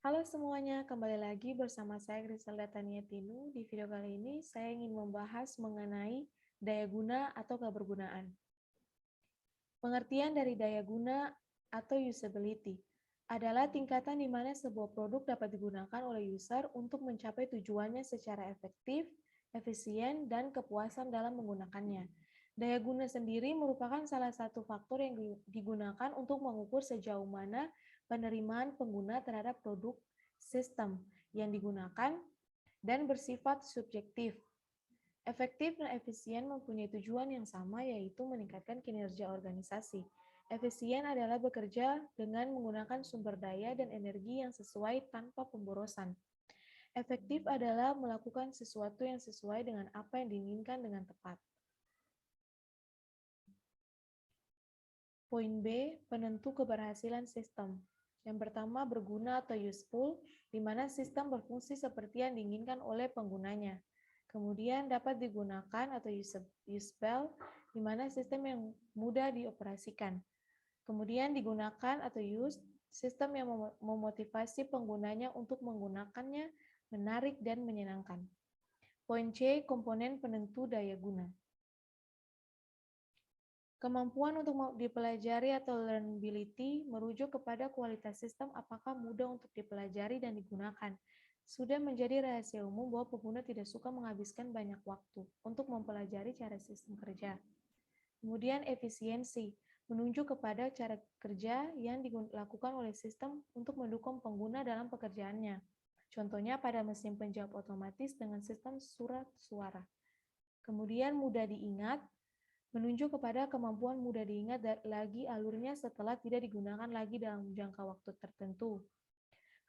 Halo semuanya, kembali lagi bersama saya Griselda Tania Tinu. Di video kali ini saya ingin membahas mengenai daya guna atau kebergunaan. Pengertian dari daya guna atau usability adalah tingkatan di mana sebuah produk dapat digunakan oleh user untuk mencapai tujuannya secara efektif, efisien, dan kepuasan dalam menggunakannya. Daya guna sendiri merupakan salah satu faktor yang digunakan untuk mengukur sejauh mana penerimaan pengguna terhadap produk sistem yang digunakan dan bersifat subjektif. Efektif dan efisien mempunyai tujuan yang sama, yaitu meningkatkan kinerja organisasi. Efisien adalah bekerja dengan menggunakan sumber daya dan energi yang sesuai tanpa pemborosan. Efektif adalah melakukan sesuatu yang sesuai dengan apa yang diinginkan dengan tepat. Poin B, penentu keberhasilan sistem. Yang pertama, berguna atau useful, di mana sistem berfungsi seperti yang diinginkan oleh penggunanya. Kemudian dapat digunakan atau usable, di mana sistem yang mudah dioperasikan. Kemudian digunakan atau used, sistem yang memotivasi penggunanya untuk menggunakannya, menarik dan menyenangkan. Poin C, komponen penentu daya guna. Kemampuan untuk dipelajari atau learnability merujuk kepada kualitas sistem apakah mudah untuk dipelajari dan digunakan. Sudah menjadi rahasia umum bahwa pengguna tidak suka menghabiskan banyak waktu untuk mempelajari cara sistem kerja. Kemudian efisiensi, menunjuk kepada cara kerja yang dilakukan oleh sistem untuk mendukung pengguna dalam pekerjaannya. Contohnya pada mesin penjawab otomatis dengan sistem surat suara. Kemudian mudah diingat, menunjuk kepada kemampuan mudah diingat lagi alurnya setelah tidak digunakan lagi dalam jangka waktu tertentu.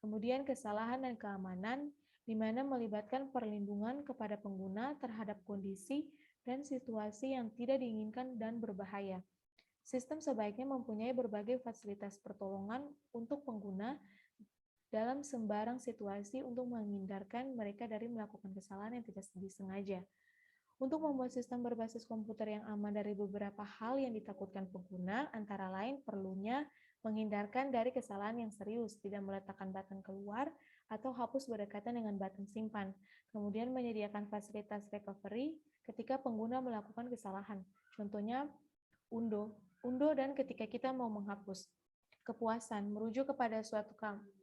Kemudian kesalahan dan keamanan, di mana melibatkan perlindungan kepada pengguna terhadap kondisi dan situasi yang tidak diinginkan dan berbahaya. Sistem sebaiknya mempunyai berbagai fasilitas pertolongan untuk pengguna dalam sembarang situasi untuk menghindarkan mereka dari melakukan kesalahan yang tidak disengaja. Untuk membuat sistem berbasis komputer yang aman dari beberapa hal yang ditakutkan pengguna, antara lain perlunya menghindarkan dari kesalahan yang serius, tidak meletakkan button keluar atau hapus berdekatan dengan button simpan. Kemudian menyediakan fasilitas recovery ketika pengguna melakukan kesalahan. Contohnya undo dan ketika kita mau menghapus. Kepuasan merujuk kepada suatu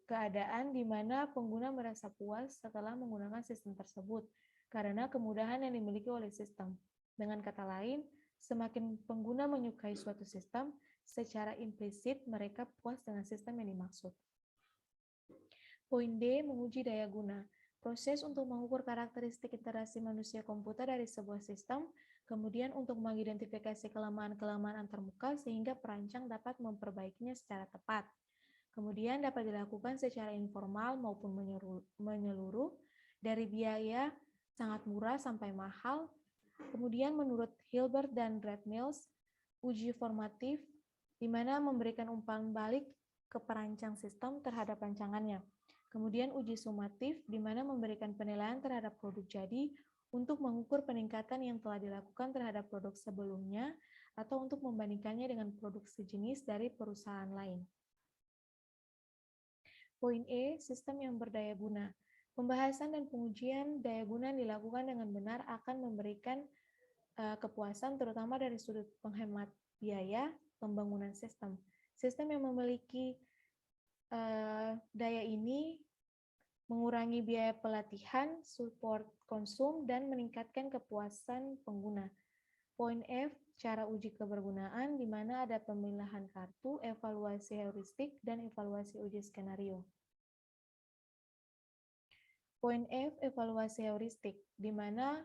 keadaan di mana pengguna merasa puas setelah menggunakan sistem tersebut karena kemudahan yang dimiliki oleh sistem. Dengan kata lain, semakin pengguna menyukai suatu sistem, secara implisit mereka puas dengan sistem yang dimaksud. Poin D, menguji daya guna. Proses untuk mengukur karakteristik interaksi manusia komputer dari sebuah sistem, kemudian untuk mengidentifikasi kelemahan-kelemahan antarmuka sehingga perancang dapat memperbaikinya secara tepat. Kemudian dapat dilakukan secara informal maupun menyeluruh, dari biaya sangat murah sampai mahal. Kemudian menurut Hilbert dan Brad Mills, uji formatif di mana memberikan umpan balik ke perancang sistem terhadap rancangannya. Kemudian uji sumatif di mana memberikan penilaian terhadap produk jadi untuk mengukur peningkatan yang telah dilakukan terhadap produk sebelumnya atau untuk membandingkannya dengan produk sejenis dari perusahaan lain. Poin E, sistem yang berdaya guna. Pembahasan dan pengujian daya guna yang dilakukan dengan benar akan memberikan kepuasan terutama dari sudut penghemat biaya pembangunan sistem. Sistem yang memiliki daya ini mengurangi biaya pelatihan, support konsum, dan meningkatkan kepuasan pengguna. Poin F, cara uji kebergunaan, di mana ada pemilahan kartu, evaluasi heuristik, dan evaluasi uji skenario. Poin F, evaluasi heuristik, di mana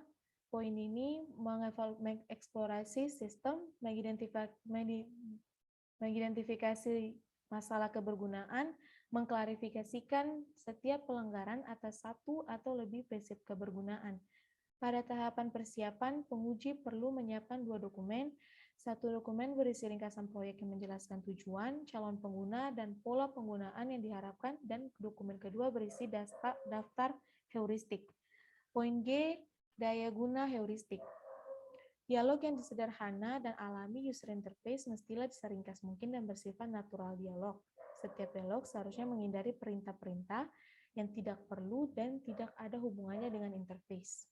poin ini mengeksplorasi sistem, mengidentifikasi masalah kebergunaan, mengklarifikasikan setiap pelanggaran atas satu atau lebih prinsip kebergunaan. Pada tahapan persiapan, penguji perlu menyiapkan 2 dokumen. Satu dokumen berisi ringkasan proyek yang menjelaskan tujuan, calon pengguna, dan pola penggunaan yang diharapkan, dan dokumen kedua berisi daftar heuristik. Poin G, daya guna heuristik. Dialog yang sederhana dan alami user interface mestilah seringkas mungkin dan bersifat natural dialog. Setiap dialog seharusnya menghindari perintah-perintah yang tidak perlu dan tidak ada hubungannya dengan interface.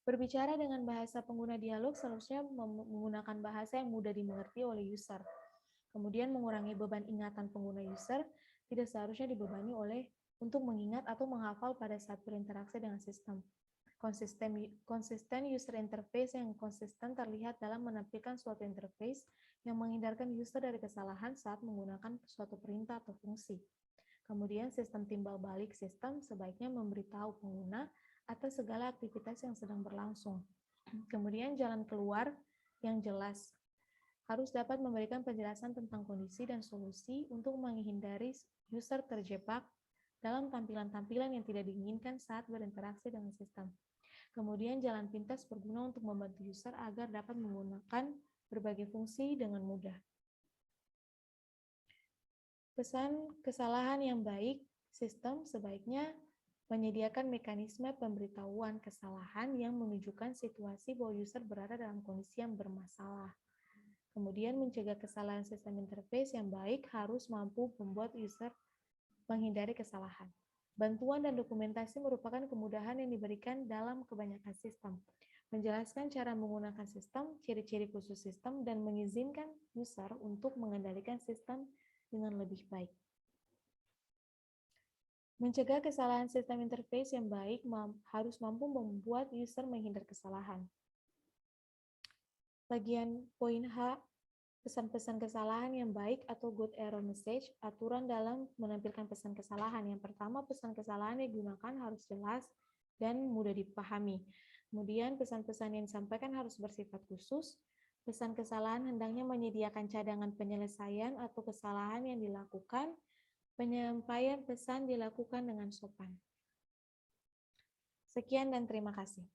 Berbicara dengan bahasa pengguna dialog seharusnya menggunakan bahasa yang mudah dimengerti oleh user. Kemudian mengurangi beban ingatan pengguna user tidak seharusnya dibebani untuk mengingat atau menghafal pada saat berinteraksi dengan sistem. Konsisten user interface yang konsisten terlihat dalam menampilkan suatu interface yang menghindarkan user dari kesalahan saat menggunakan suatu perintah atau fungsi. Kemudian sistem timbal balik sistem sebaiknya memberitahu pengguna atas segala aktivitas yang sedang berlangsung. Kemudian jalan keluar yang jelas harus dapat memberikan penjelasan tentang kondisi dan solusi untuk menghindari user terjebak dalam tampilan-tampilan yang tidak diinginkan saat berinteraksi dengan sistem. Kemudian jalan pintas berguna untuk membantu user agar dapat menggunakan berbagai fungsi dengan mudah. Pesan kesalahan yang baik, sistem sebaiknya menyediakan mekanisme pemberitahuan kesalahan yang menunjukkan situasi bahwa user berada dalam kondisi yang bermasalah. Kemudian mencegah kesalahan sistem interface yang baik harus mampu membuat user menghindari kesalahan. Bantuan dan dokumentasi merupakan kemudahan yang diberikan dalam kebanyakan sistem. Menjelaskan cara menggunakan sistem, ciri-ciri khusus sistem, dan mengizinkan user untuk mengendalikan sistem dengan lebih baik. Mencegah kesalahan sistem interface yang baik harus mampu membuat user menghindar kesalahan. Bagian poin H, pesan-pesan kesalahan yang baik atau good error message, aturan dalam menampilkan pesan kesalahan. Yang pertama, pesan kesalahan yang digunakan harus jelas dan mudah dipahami. Kemudian, pesan-pesan yang disampaikan harus bersifat khusus. Pesan kesalahan hendaknya menyediakan cadangan penyelesaian atau kesalahan yang dilakukan. Penyampaian pesan dilakukan dengan sopan. Sekian dan terima kasih.